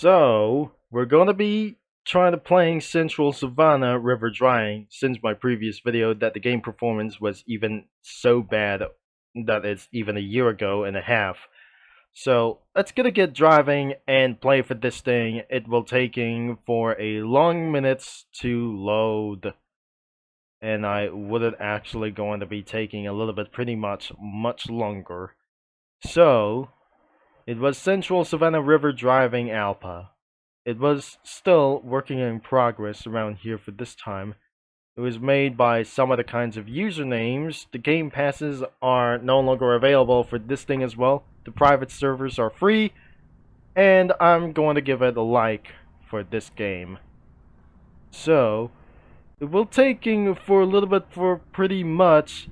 So, we're going to be trying to playing Central Savannah River Drying since my previous video that the game performance was even so bad that it's even a year ago and a half. So, let's get driving and play for this thing. It will taking for a long minutes to load. And I wouldn't actually going to be taking a little bit pretty much longer. So, it was Central Savannah River Driving Alpha. It was still working in progress around here for this time. It was made by some other kinds of usernames. The game passes are no longer available for this thing as well. The private servers are free. And I'm going to give it a like for this game. So, it will taking for a little bit for pretty much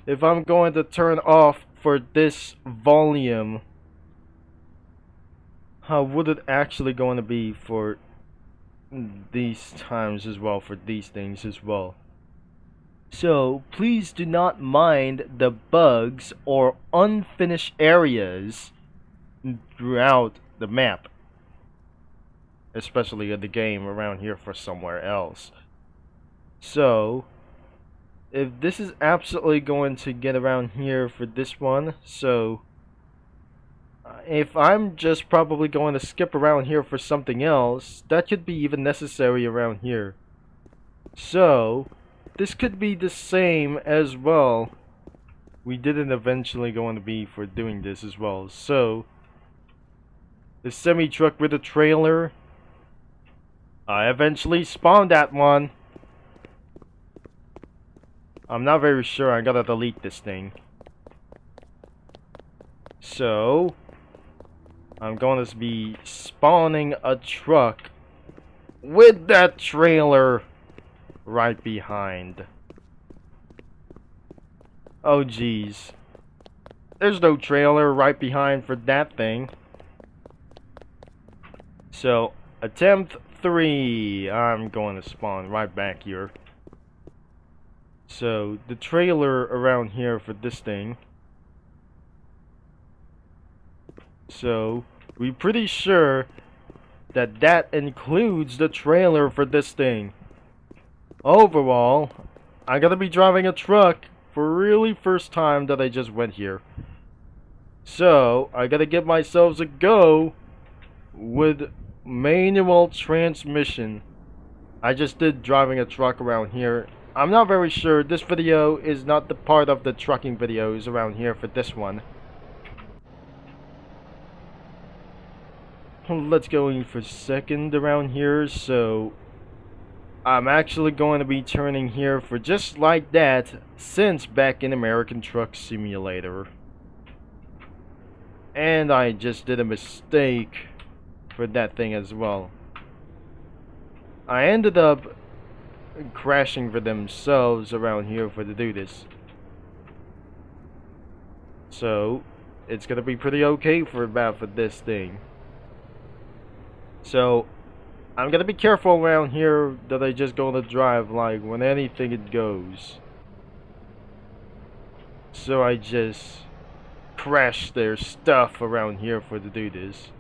if I'm going to turn off for this volume. How would it actually going to be for these times as well, for these things as well? So please do not mind the bugs or unfinished areas throughout the map, especially of the game around here for somewhere else. So if this is absolutely going to get around here for this one, so if I'm just probably going to skip around here for something else, that could be even necessary around here. So, this could be the same as well. We didn't eventually going to be for doing this as well. So, the semi-truck with a trailer, I eventually spawned that one. I'm not very sure, I gotta delete this thing. So, I'm going to be spawning a truck with that trailer right behind. Oh geez. There's no trailer right behind for that thing. So, attempt 3. I'm going to spawn right back here. So, the trailer around here for this thing. So, we're pretty sure that that includes the trailer for this thing. Overall, I gotta be driving a truck for really first time that I just went here. So, I gotta give myself a go with manual transmission. I just did driving a truck around here. I'm not very sure. This video is not the part of the trucking videos around here for this one. Let's go in for second around here. So I'm actually going to be turning here for just like that since back in American Truck Simulator. And I just did a mistake for that thing as well. I ended up crashing for themselves around here for to do this. So it's gonna be pretty okay for this thing. So, I'm gonna be careful around here that I just gonna drive like when anything it goes. So I just crash their stuff around here for to do this.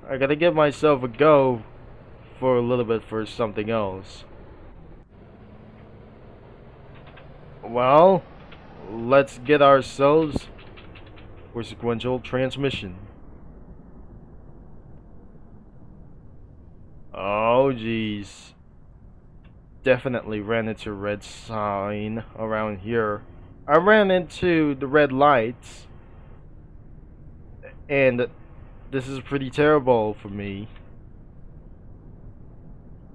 I gotta give myself a go for a little bit for something else. Well, let's get ourselves for sequential transmission. Oh geez. Definitely ran into red sign around here. I ran into the red lights. And this is pretty terrible for me.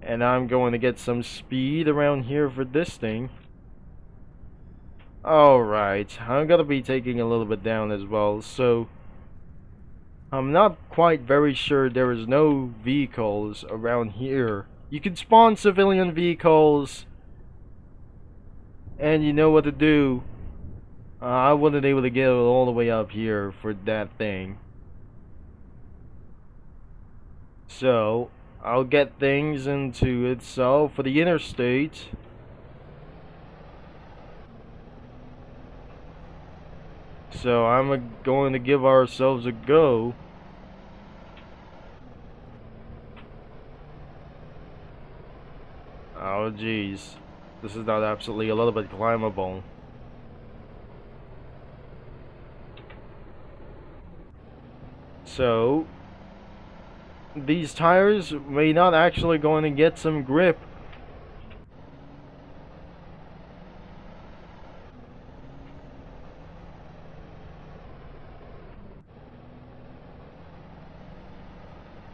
And I'm going to get some speed around here for this thing. Alright, I'm gonna be taking a little bit down as well, so I'm not quite very sure there is no vehicles around here. You can spawn civilian vehicles, and you know what to do. I wasn't able to get all the way up here for that thing. So, I'll get things into itself for the Interstate. So I'm going to give ourselves a go Oh jeez. This is not absolutely a little bit climbable. So these tires may not actually going to get some grip.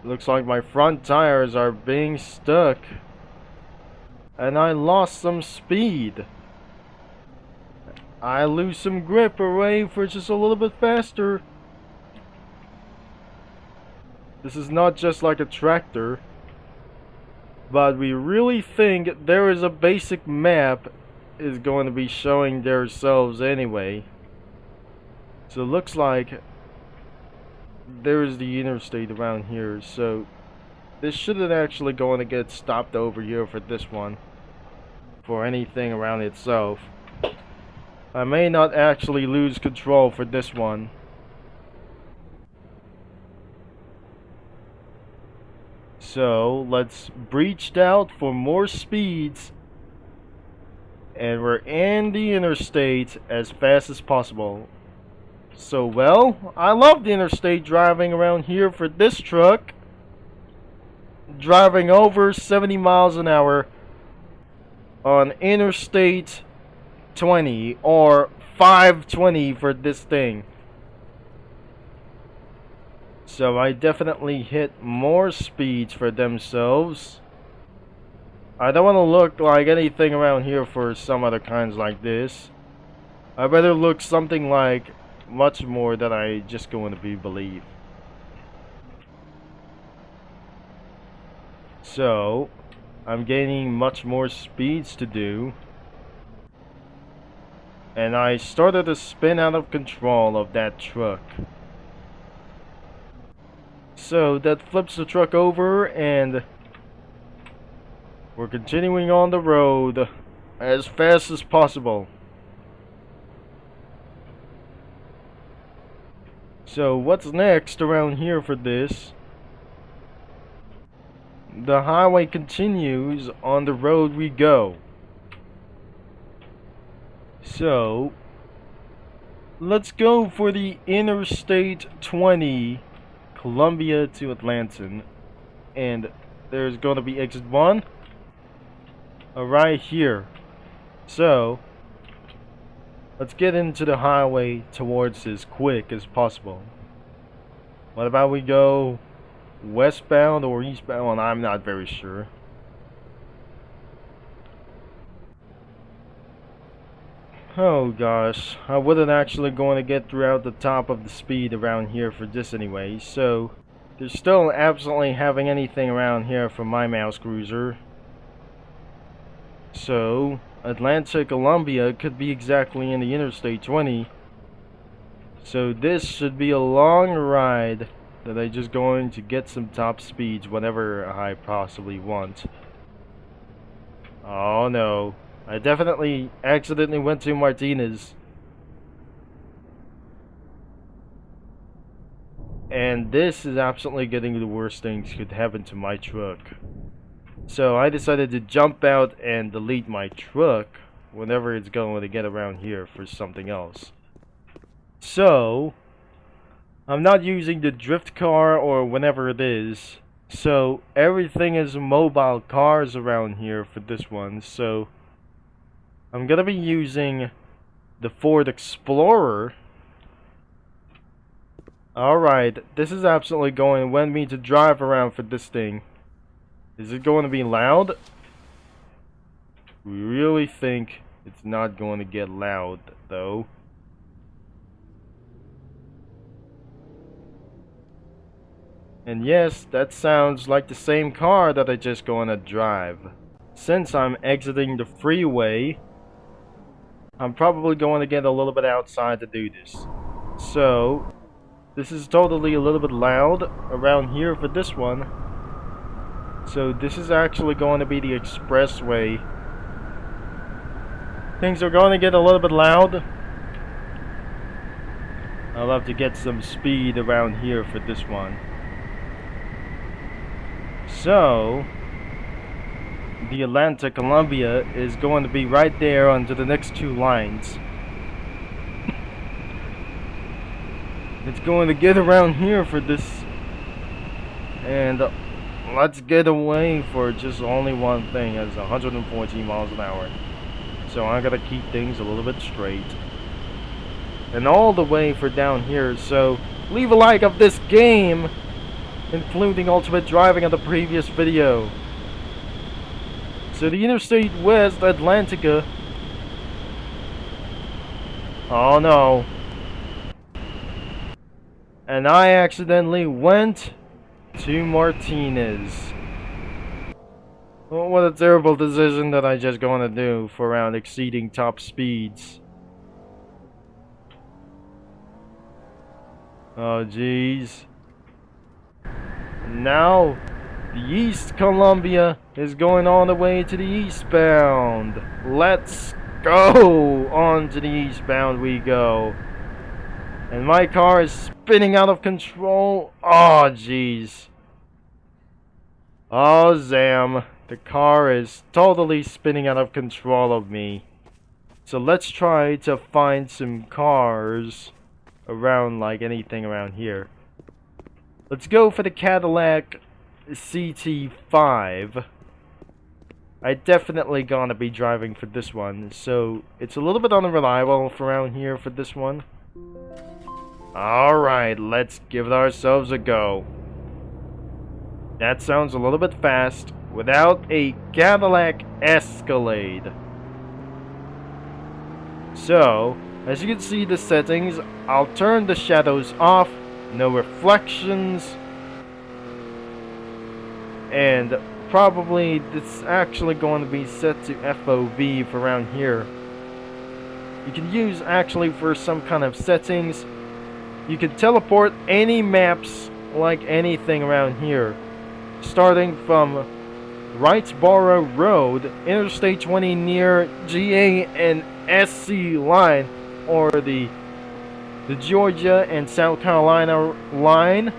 Looks like my front tires are being stuck. And I lost some speed. I lose some grip away for just a little bit faster. This is not just like a tractor. But we really think there is a basic map is going to be showing themselves anyway. So it looks like there's the interstate around here, so this shouldn't actually going to get stopped over here for this one, for anything around itself. I may not actually lose control for this one. So let's breach out for more speeds, and we're in the interstate as fast as possible. So, well, I love the interstate driving around here for this truck. Driving over 70 miles an hour on Interstate 20 or 520 for this thing. So I definitely hit more speeds for themselves. I don't want to look like anything around here for some other kinds like this. I better look something like much more than I just going to be believe. So I'm gaining much more speeds to do, and I started to spin out of control of that truck. So that flips the truck over, and we're continuing on the road as fast as possible. So what's next around here for this? The highway continues, on the road we go. So let's go for the Interstate 20, Columbia to Atlanta. And there's going to be exit 1 right here. So let's get into the highway towards as quick as possible. What about we go westbound or eastbound? I'm not very sure. Oh gosh, I wasn't actually going to get throughout the top of the speed around here for this anyway, so there's still absolutely having anything around here for my mouse cruiser. So Atlanta, Columbia could be exactly in the Interstate 20. So this should be a long ride that I just going to get some top speeds whenever I possibly want. Oh no, I definitely accidentally went to Martinez. And this is absolutely getting the worst things could happen to my truck. So I decided to jump out and delete my truck whenever it's going to get around here for something else. So I'm not using the drift car or whenever it is. So everything is mobile cars around here for this one. So I'm gonna be using the Ford Explorer. Alright, this is absolutely going to want me to drive around for this thing. Is it going to be loud? We really think it's not going to get loud though. And yes, that sounds like the same car that I just going to drive. Since I'm exiting the freeway, I'm probably going to get a little bit outside to do this. So this is totally a little bit loud around here for this one. So this is actually going to be the expressway. Things are going to get a little bit loud. I'll have to get some speed around here for this one. So the Atlanta Columbia is going to be right there onto the next two lines. It's going to get around here for this, and let's get away for just only one thing. It's 114 miles an hour. So I gotta keep things a little bit straight. And all the way for down here. So leave a like of this game, including ultimate driving of the previous video. So the Interstate West Atlantica. Oh no. And I accidentally went to Martinez. Oh, what a terrible decision that I just gonna do for around exceeding top speeds. Oh jeez. Now the East Columbia is going all the way to the eastbound. Let's go! On to the eastbound we go. And my car is spinning out of control. Oh jeez. Oh Zam. The car is totally spinning out of control of me. So let's try to find some cars around, like anything around here. Let's go for the Cadillac CT5. I definitely gonna be driving for this one, so it's a little bit unreliable for around here for this one. Alright, let's give it ourselves a go. That sounds a little bit fast without a Cadillac Escalade. So, as you can see the settings, I'll turn the shadows off, no reflections, and probably it's actually going to be set to FOV for around here. You can use actually for some kind of settings. You can teleport any maps like anything around here, starting from Wrightsboro Road, Interstate 20 near GA and SC line, or the Georgia and South Carolina line,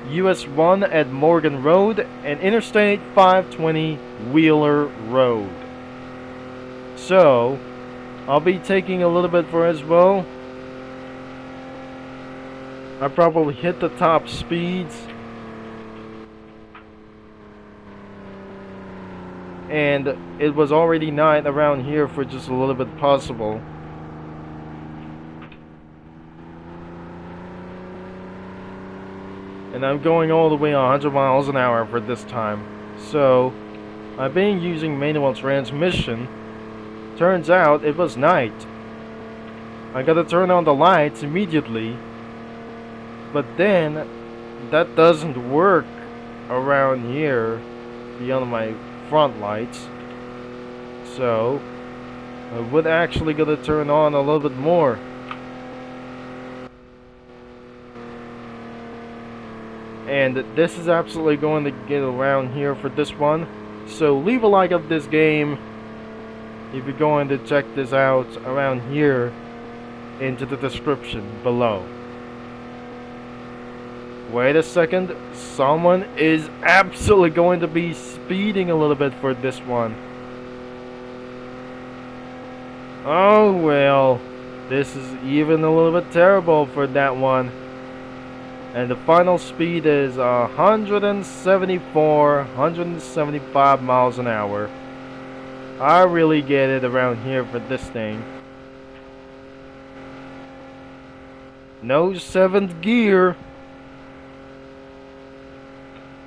US 1 at Morgan Road, and Interstate 520 Wheeler Road. So I'll be taking a little bit for as well. I probably hit the top speeds, and it was already night around here for just a little bit possible. And I'm going all the way 100 miles an hour for this time. So I've been using manual transmission. Turns out it was night. I gotta turn on the lights immediately. But then that doesn't work around here beyond my front lights. So I would actually gotta turn on a little bit more. And this is absolutely going to get around here for this one. So leave a like of this game if you're going to check this out around here into the description below. Wait a second, someone is absolutely going to be speeding a little bit for this one. Oh well, this is even a little bit terrible for that one. And the final speed is 175 miles an hour. I really get it around here for this thing. No 7th gear.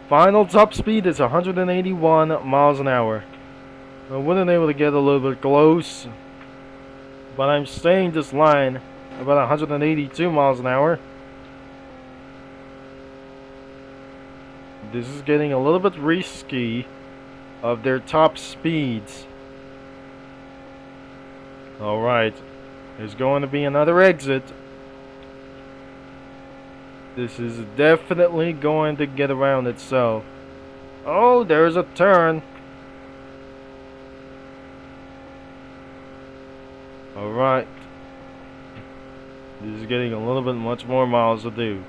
Final top speed is 181 miles an hour. I wasn't able to get a little bit close, but I'm staying this line about 182 miles an hour. This is getting a little bit risky of their top speeds. Alright, there's going to be another exit. This is definitely going to get around itself. Oh, there's a turn. Alright. This is getting a little bit much more miles to do.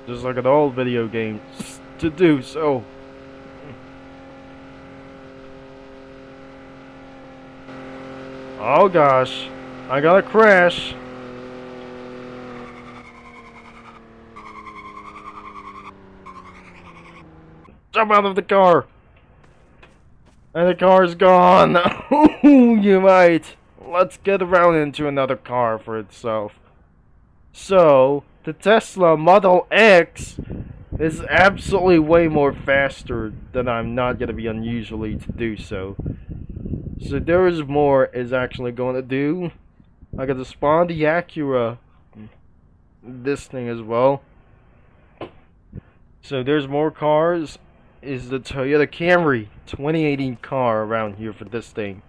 Just like an old video game to do so. Oh gosh, I got a crash. Jump out of the car. And the car's gone. You might. Let's get around into another car for itself. So, the Tesla Model X is absolutely way more faster than I'm not going to be unusually to do so. So there is more is actually going to do. I got to spawn the Acura. This thing as well. So there's more cars. Is the Toyota Camry 2018 car around here for this thing.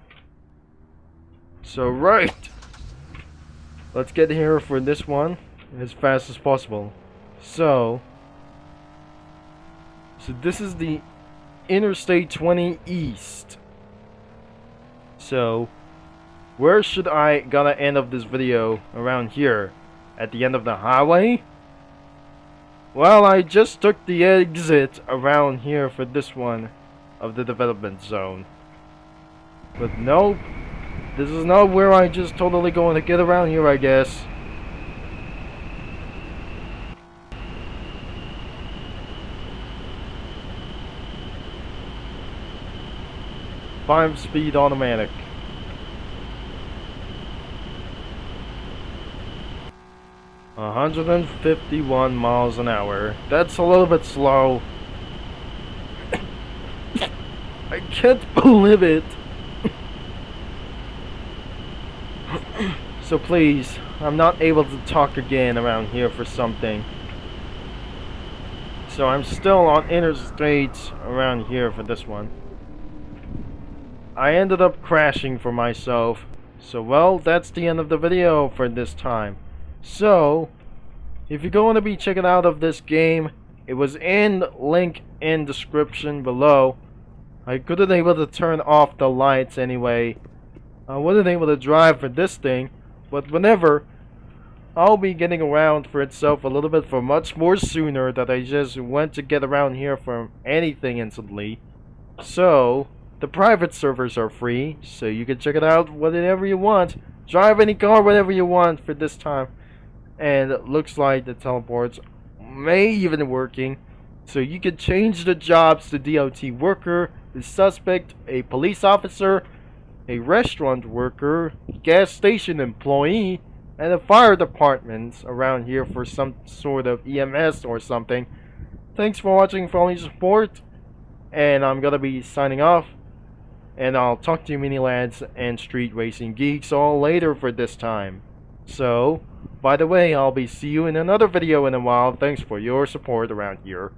So right. Let's get here for this one as fast as possible. So this is the Interstate 20 East. So where should I gonna end up this video? Around here at the end of the highway? Well, I just took the exit around here for this one of the development zone. But nope, this is not where I just totally going to get around here, I guess. Five-speed automatic. $151 miles an hour. That's a little bit slow. I can't believe it. So please, I'm not able to talk again around here for something. So I'm still on Interstate around here for this one. I ended up crashing for myself. So well, that's the end of the video for this time. So, if you're going to be checking out of this game, it was in link in description below. I couldn't able to turn off the lights anyway. I wasn't able to drive for this thing, but whenever, I'll be getting around for itself a little bit for much more sooner that I just went to get around here for anything instantly. So, the private servers are free, so you can check it out whenever you want. Drive any car whenever you want for this time. And it looks like the teleports may even working. So you can change the jobs to DOT worker, the suspect, a police officer, a restaurant worker, gas station employee, and a fire department around here for some sort of EMS or something. Thanks for watching, for all your support. And I'm gonna be signing off. And I'll talk to you mini lads and street racing geeks all later for this time. So, by the way, I'll be see you in another video in a while. Thanks for your support around here.